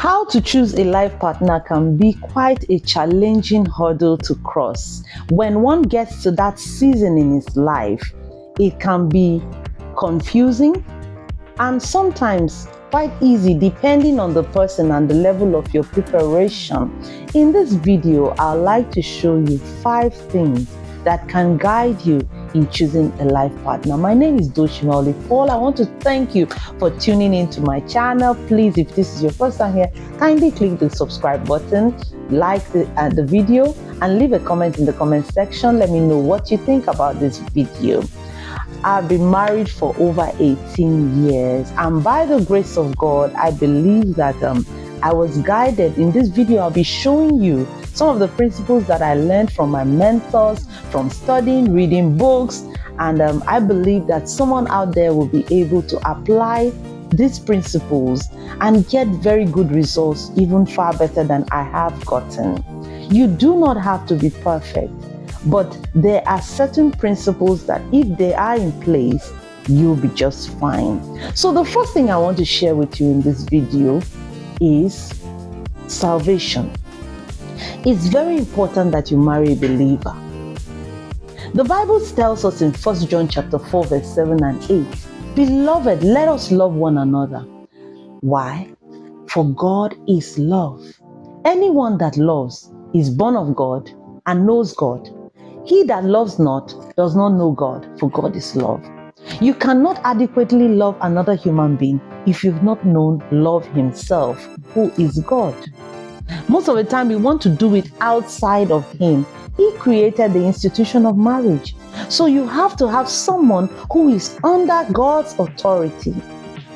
How to choose a life partner can be quite a challenging hurdle to cross. When one gets to that season in his life, it can be confusing and sometimes quite easy depending on the person and the level of your preparation. In this video, I'd like to show you 5 things that can guide you in choosing a life partner. My name is Doshima Paul. I want to thank you for tuning into my channel. Please, if this is your first time here, kindly click the subscribe button, like the video, and leave a comment in the comment section. Let me know what you think about this video. I've been married for over 18 years, and by the grace of God, I believe that I was guided. In this video, I'll be showing you some of the principles that I learned from my mentors, from studying, reading books, and I believe that someone out there will be able to apply these principles and get very good results, even far better than I have gotten. You do not have to be perfect, but there are certain principles that if they are in place, you'll be just fine. So the first thing I want to share with you in this video is salvation. It's very important that you marry a believer. The Bible tells us in 1 John chapter 4 verse 7 and 8, "Beloved, let us love one another." Why? For God is love. Anyone that loves is born of God and knows God. He that loves not does not know God, for God is love. You cannot adequately love another human being if you've not known love himself, who is God. Most of the time, we want to do it outside of him. He created the institution of marriage. So you have to have someone who is under God's authority,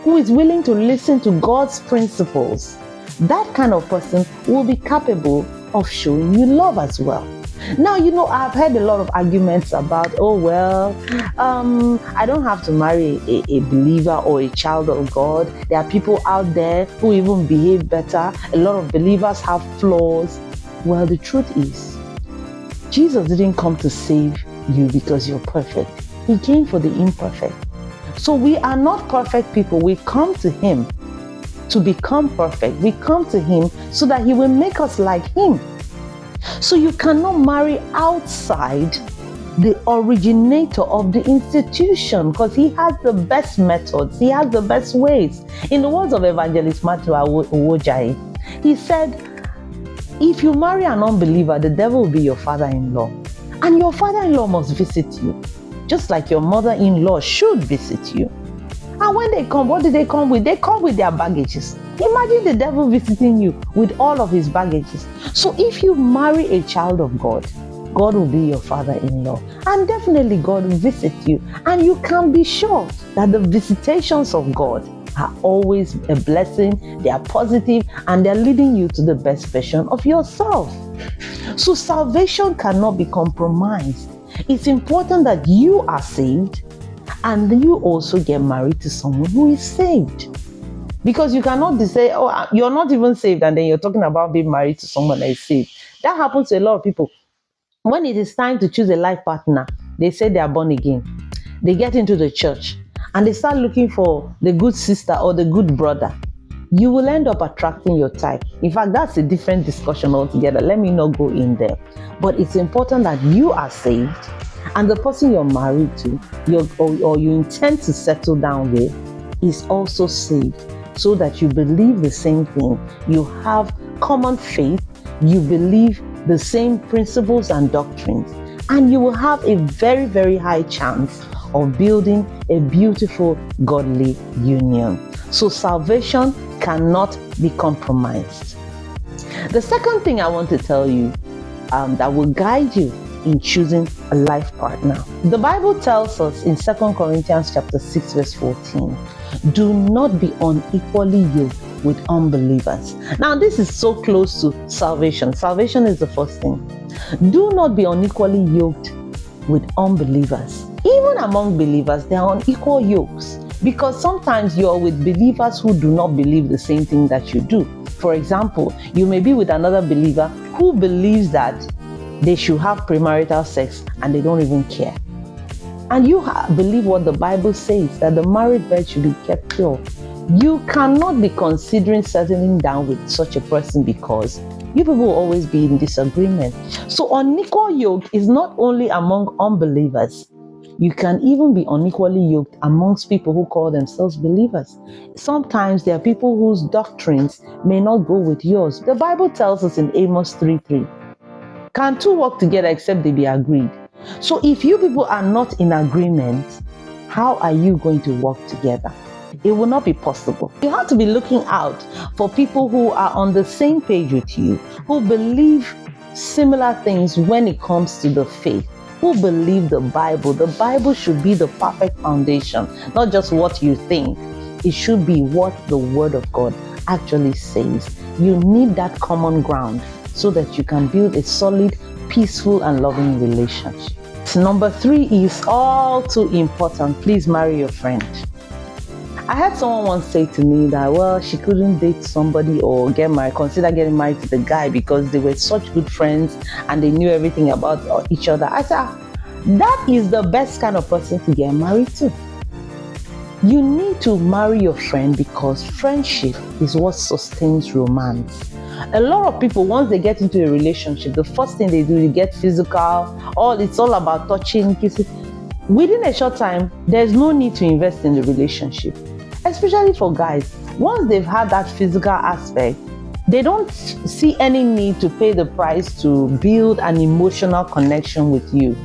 who is willing to listen to God's principles. That kind of person will be capable of showing you love as well. Now, I've heard a lot of arguments about, I don't have to marry a believer or a child of God. There are people out there who even behave better. A lot of believers have flaws. Well, the truth is, Jesus didn't come to save you because you're perfect. He came for the imperfect. So we are not perfect people. We come to him to become perfect. We come to him so that he will make us like him. So you cannot marry outside the originator of the institution, because he has the best methods, he has the best ways. In the words of Evangelist Matthew Uwojai, he said, if you marry an unbeliever, the devil will be your father-in-law. And your father-in-law must visit you, just like your mother-in-law should visit you. And when they come, what do they come with? They come with their baggages. Imagine the devil visiting you with all of his baggages. So if you marry a child of God, God will be your father-in-law. And definitely God will visit you. And you can be sure that the visitations of God are always a blessing, they are positive, and they're leading you to the best version of yourself. So salvation cannot be compromised. It's important that you are saved and you also get married to someone who is saved. Because you cannot say, you're not even saved, and then you're talking about being married to someone that is saved. That happens to a lot of people. When it is time to choose a life partner, they say they are born again. They get into the church and they start looking for the good sister or the good brother. You will end up attracting your type. In fact, that's a different discussion altogether. Let me not go in there. But it's important that you are saved and the person you're married to, or you intend to settle down with, is also saved, so that you believe the same thing. You have common faith, you believe the same principles and doctrines, and you will have a very, very high chance of building a beautiful, godly union. So salvation cannot be compromised. The second thing I want to tell you that will guide you in choosing a life partner. The Bible tells us in 2 Corinthians chapter 6 verse 14, do not be unequally yoked with unbelievers. Now this is so close to salvation. Salvation is the first thing. Do not be unequally yoked with unbelievers. Even among believers, there are unequal yokes, because sometimes you're with believers who do not believe the same thing that you do. For example, you may be with another believer who believes that they should have premarital sex and they don't even care. And you believe what the Bible says, that the married bed should be kept pure. You cannot be considering settling down with such a person because you people will always be in disagreement. So unequal yoke is not only among unbelievers. You can even be unequally yoked amongst people who call themselves believers. Sometimes there are people whose doctrines may not go with yours. The Bible tells us in Amos 3:3, can two work together except they be agreed? So if you people are not in agreement, how are you going to work together? It will not be possible. You have to be looking out for people who are on the same page with you, who believe similar things when it comes to the faith, who believe the Bible. The Bible should be the perfect foundation, not just what you think. It should be what the Word of God actually says. You need that common ground so that you can build a solid, peaceful, and loving relationship. Number 3 is all too important. Please marry your friend. I had someone once say to me that, well, she couldn't date somebody or consider getting married to the guy because they were such good friends and they knew everything about each other. I said, that is the best kind of person to get married to. You need to marry your friend because friendship is what sustains romance. A lot of people, once they get into a relationship, the first thing they do, they get physical. It's all about touching, kissing. Within a short time, there's no need to invest in the relationship. Especially for guys, once they've had that physical aspect, they don't see any need to pay the price to build an emotional connection with you.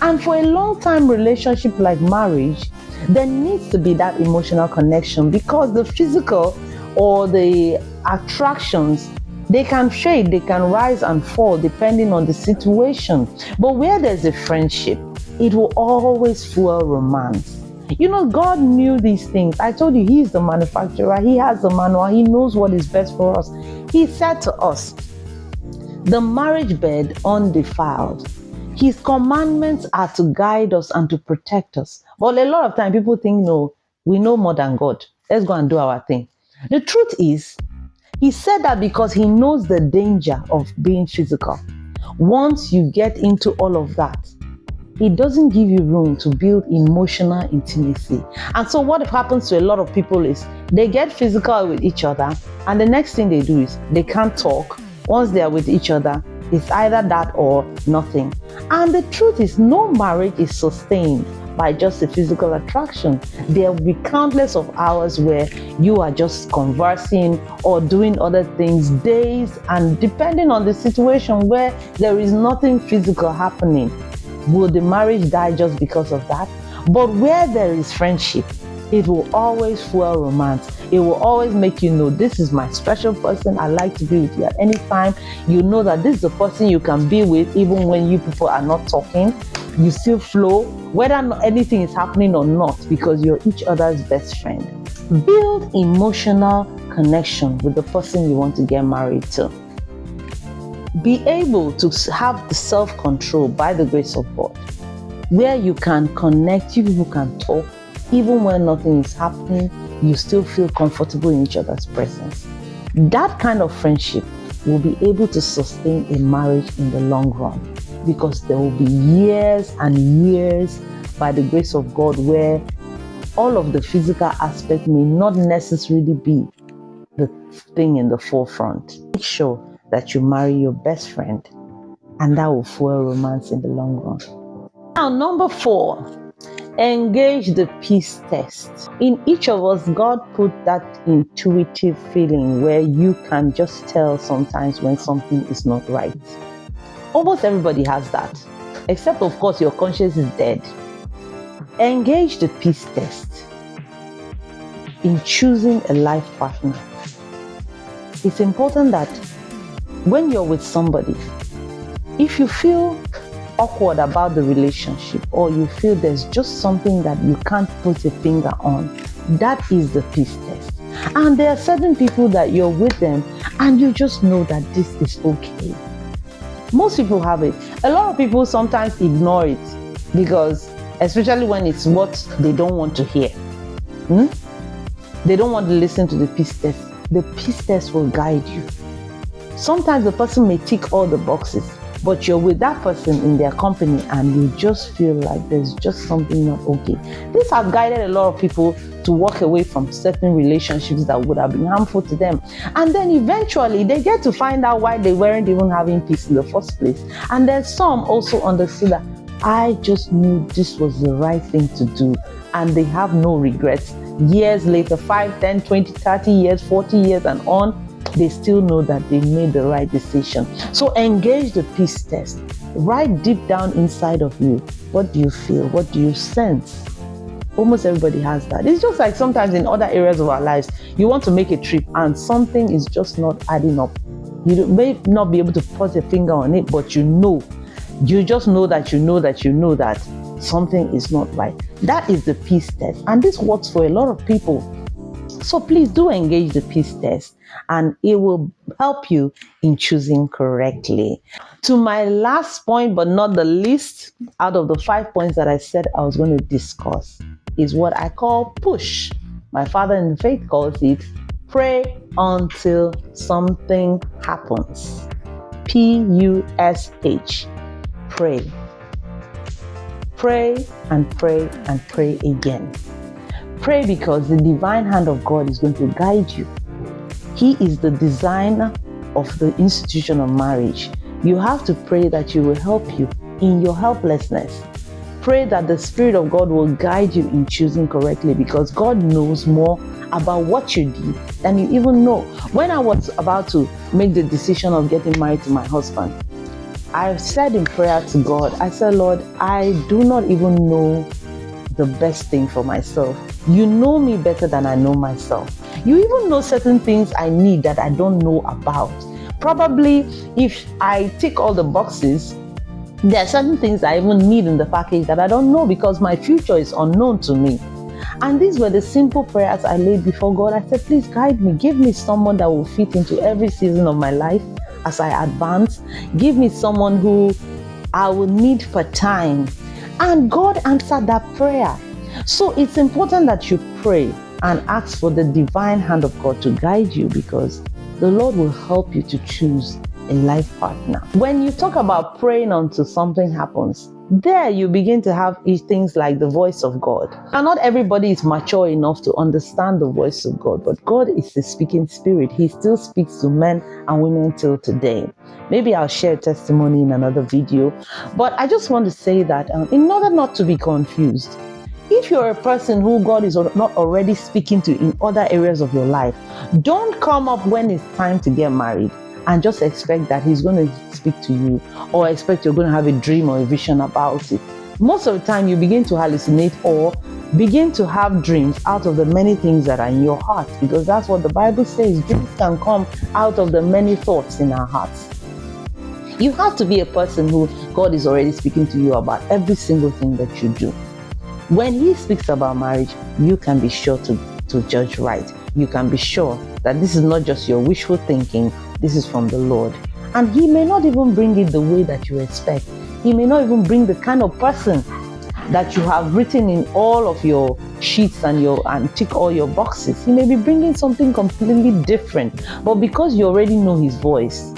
And for a long-time relationship like marriage, there needs to be that emotional connection because the physical or the attractions, they can fade, they can rise and fall depending on the situation. But where there's a friendship, it will always fuel romance. You know, God knew these things. I told you, He is the manufacturer. He has the manual. He knows what is best for us. He said to us, the marriage bed undefiled. His commandments are to guide us and to protect us. But a lot of time people think, no, we know more than God. Let's go and do our thing. The truth is, He said that because He knows the danger of being physical. Once you get into all of that, it doesn't give you room to build emotional intimacy. And so what happens to a lot of people is they get physical with each other and the next thing they do is they can't talk. Once they are with each other, it's either that or nothing. And the truth is, no marriage is sustained by just a physical attraction. There will be countless of hours where you are just conversing or doing other things, days, and depending on the situation where there is nothing physical happening. Will the marriage die just because of that? But where there is friendship, it will always fuel romance. It will always make you know, this is my special person. I like to be with you at any time. You know that this is the person you can be with even when you people are not talking. You still flow, whether anything is happening or not, because you're each other's best friend. Build emotional connection with the person you want to get married to. Be able to have the self-control by the grace of God, where you can connect, you people can talk, even when nothing is happening, you still feel comfortable in each other's presence. That kind of friendship will be able to sustain a marriage in the long run, because there will be years and years by the grace of God where all of the physical aspect may not necessarily be the thing in the forefront. Make sure that you marry your best friend, and that will fuel romance in the long run. Now, number 4, engage the peace test. In each of us, God put that intuitive feeling where you can just tell sometimes when something is not right. Almost everybody has that, except of course your conscience is dead. Engage the peace test in choosing a life partner. It's important that when you're with somebody, if you feel awkward about the relationship or you feel there's just something that you can't put a finger on, that is the peace test. And there are certain people that you're with them and you just know that this is okay. Most people have it. A lot of people sometimes ignore it because, especially when it's what they don't want to hear. They don't want to listen to the peace test. The peace test will guide you. Sometimes the person may tick all the boxes, but you're with that person in their company and you just feel like there's just something not okay. This has guided a lot of people to walk away from certain relationships that would have been harmful to them. And then eventually they get to find out why they weren't even having peace in the first place. And then some also understood that I just knew this was the right thing to do, and they have no regrets. Years later, 5, 10, 20, 30 years, 40 years and on, they still know that they made the right decision. So engage the peace test. Right deep down inside of you, what do you feel? What do you sense? Almost everybody has that. It's just like sometimes in other areas of our lives, you want to make a trip and something is just not adding up. You may not be able to put a finger on it, but you just know that something is not right. That is the peace test. And this works for a lot of people. So please do engage the peace test, and it will help you in choosing correctly. To my last point, but not the least, out of the 5 points that I said I was going to discuss, is what I call push. My father in the faith calls it pray until something happens. P-U-S-H. Pray. Pray and pray and pray again. Pray because the divine hand of God is going to guide you. He is the designer of the institution of marriage. You have to pray that He will help you in your helplessness. Pray that the Spirit of God will guide you in choosing correctly, because God knows more about what you did than you even know. When I was about to make the decision of getting married to my husband, I said in prayer to God, I said, Lord, I do not even know the best thing for myself. You know me better than I know myself. You even know certain things I need that I don't know about. Probably if I tick all the boxes, there are certain things I even need in the package that I don't know, because my future is unknown to me. And these were the simple prayers I laid before God. I said, please guide me. Give me someone that will fit into every season of my life as I advance. Give me someone who I will need for time. And God answered that prayer. So it's important that you pray and ask for the divine hand of God to guide you, because the Lord will help you to choose a life partner. When you talk about praying until something happens, there you begin to have things like the voice of God. And not everybody is mature enough to understand the voice of God, but God is a speaking spirit. He still speaks to men and women till today. Maybe I'll share testimony in another video, but I just want to say that in order not to be confused, if you're a person who God is not already speaking to in other areas of your life, don't come up when it's time to get married and just expect that He's going to speak to you, or expect you're going to have a dream or a vision about it. Most of the time you begin to hallucinate or begin to have dreams out of the many things that are in your heart, because that's what the Bible says. Dreams can come out of the many thoughts in our hearts. You have to be a person who God is already speaking to you about every single thing that you do. When He speaks about marriage, you can be sure to judge right. You can be sure that this is not just your wishful thinking, this is from the Lord. And He may not even bring it the way that you expect. He may not even bring the kind of person that you have written in all of your sheets and tick all your boxes. He may be bringing something completely different. But because you already know His voice,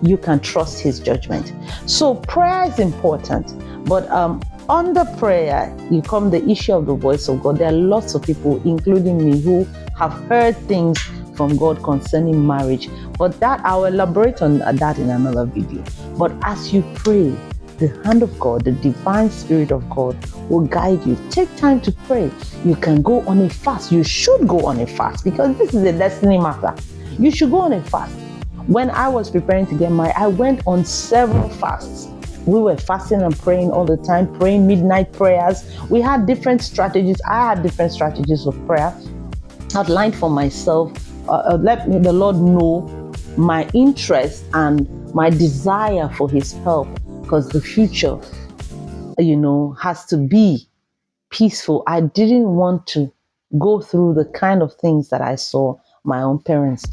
you can trust His judgment. So prayer is important. But under prayer, you come the issue of the voice of God. There are lots of people, including me, who have heard things from God concerning marriage. But that I will elaborate on that in another video. But as you pray, the hand of God, the divine Spirit of God will guide you. Take time to pray. You can go on a fast. You should go on a fast, because this is a destiny matter. You should go on a fast. When I was preparing to get married, I went on several fasts. We were fasting and praying all the time, praying midnight prayers. We had different strategies. I had different strategies of prayer outlined for myself. Let the Lord know my interest and my desire for His help, because the future, has to be peaceful. I didn't want to go through the kind of things that I saw my own parents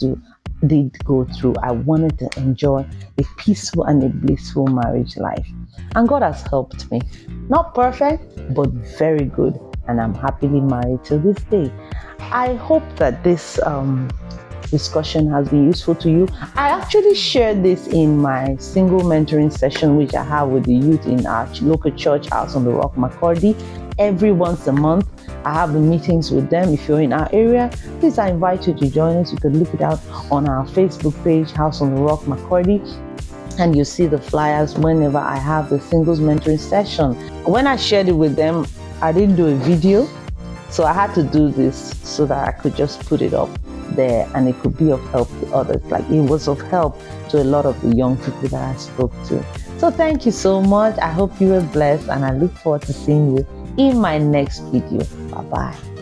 did go through. I wanted to enjoy a peaceful and a blissful marriage life. And God has helped me. Not perfect, but very good. And I'm happily married till this day. I hope that this discussion has been useful to you. I actually shared this in my single mentoring session, which I have with the youth in our local church, House on the Rock, Makurdi. Every once a month, I have the meetings with them. If you're in our area, please, I invite you to join us. You can look it out on our Facebook page, House on the Rock, Makurdi, and you see the flyers whenever I have the singles mentoring session. When I shared it with them, I didn't do a video, so I had to do this so that I could just put it up there and it could be of help to others. Like, it was of help to a lot of the young people that I spoke to. So thank you so much. I hope you were blessed, and I look forward to seeing you in my next video. Bye-bye.